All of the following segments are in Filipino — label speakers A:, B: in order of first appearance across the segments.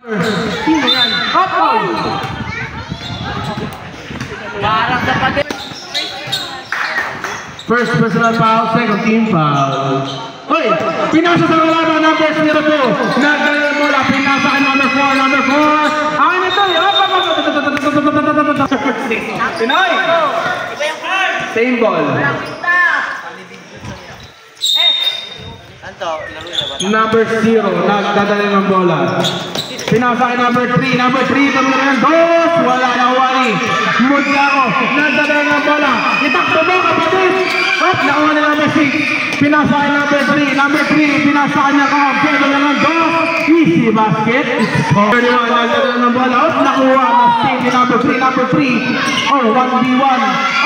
A: Sino yan? Up! Parang sa pati.
B: First personal foul, second team foul. Hoy! Pinasa sa kalaban, number 02. Nagdala mo la, pinasa ka number 4, number 4. Akin ito, Pinoy! Same ball. Number 0, nagdadala ng bola. Pinasa kay number 3, number 3, tumira ng dos, wala na wali. Mudya ko, nagdadala ng bola. Itakbo mo, kapatid! Up, nakuha ni number 6. Pinasa kay number 3, pinasa kanya ka, pwede na ng dos. Easy basket. 31, nagdadala ng bola. Up, nakuha, mistake ni number 3. Oh, 1v1.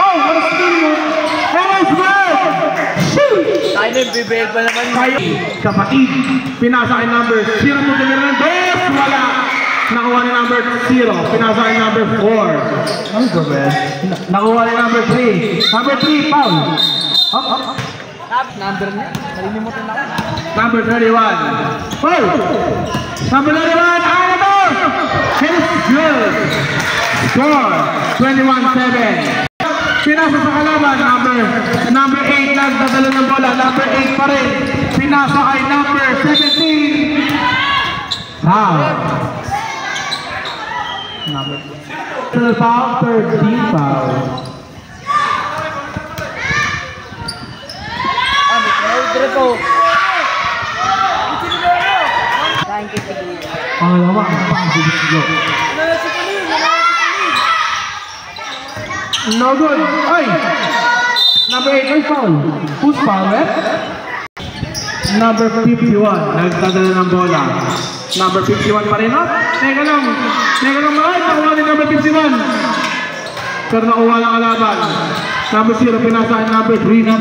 B: Oh, what a steal mo. Eros Bird!
A: Tayo na yung bibig pa naman.
B: Kapatid, pinasa kay number 0, tumira ng dos, wala. Nakuha ni number 0, pinasa kay number 4. Ano ba ba? Nakuha ni number 3. Number 3, foul. Up.
A: Number niya, nalilimutan na ako.
B: Number 31. Foul! Number 31, ano to? It's good. Score, 21-7. Pinasa sa kalaban, number 8, nagdadala ng bola, number 8 pa rin. Pinasa kay number 17. Foul. Number 2 foul, third team foul.
A: Triple. Thank you, Pili.
B: Pangalawa, ang pang-siglo. No good. Ay! Number 8 ay foul. Who's foul, Number 51, nagdadala ng bola. Number 51 pa rin, ha? Teka lang, ay, nakuha ni number 51. Pero nakuha lang kalaban. Number 0, pinasa ni number 3.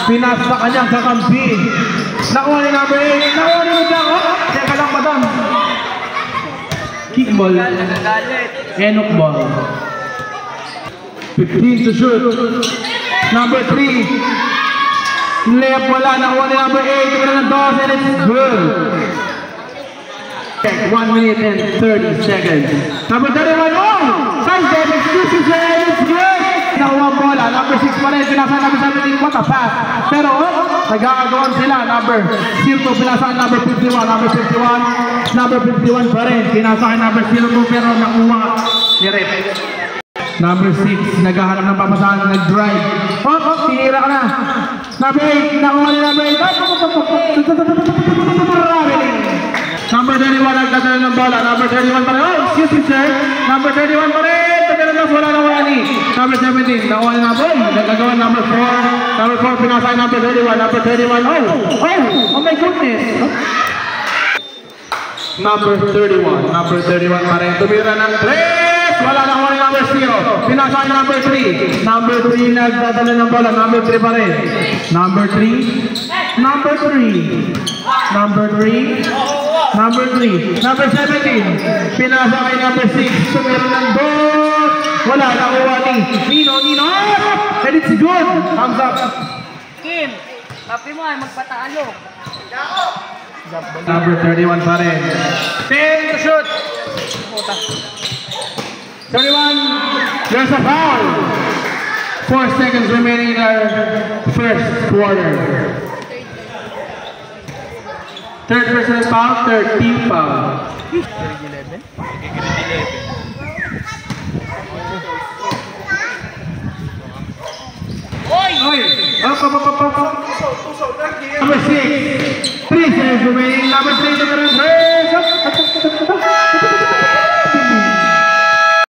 B: Pinasa sa kanyang kakampi. Nakuha ni number 8. Nakuha ni number 8. Teka lang, madam. Kickball. Enoch ball. 15 to shoot. Number 3. Layup wala. Nakuha ni number 8. Tumira ng dos and it's good. 1 minute and 30 seconds. Number 31. Oh! Sunset. Excuses and it's good. Nakuha ang bola. Number 6 pa rin. Pinasa number 17. What a pass. Pero nagkakagawan sila. Number 0. Pinasa number 51. Number 51 pa rin. Pinasa kay number 0 pero nakuha ni Rep. Number 6. Naghahanap ng papasahan. Nag-drive. Tinira ka na. Number 8. Nakuha ni number 8. Number 31. Nagdadala ng bola. Number 31 pa rin. Oh, excuse me sir. Number 31 pa rin. Wala na wali. Number 17, nakuha ni number 8. Nagagawa number 4. Number 4, pinasa kay number 31. Number 31, oh my goodness. Number 31 pa rin. Tumira ng 3. Wala na wali number 0. Pinasa kay number 3. Number 3, nagdadala ng bola. Number 3 pa rin. Number 3. Number 17, pinasa kay number 6. Tumira ng 2. Wala, nakuha ni Nino. And it's good. Thumbs up.
A: Kim, kapi mo ay magpataalo.
B: Number 31 pa rin. 10 to shoot. 31. There's a foul. 4 seconds remaining in our first quarter. Third personal foul, third team foul.
A: Grade 11? Grade 11.
B: Oy! Up. Number 6. 3 seconds remaining. Number 3 to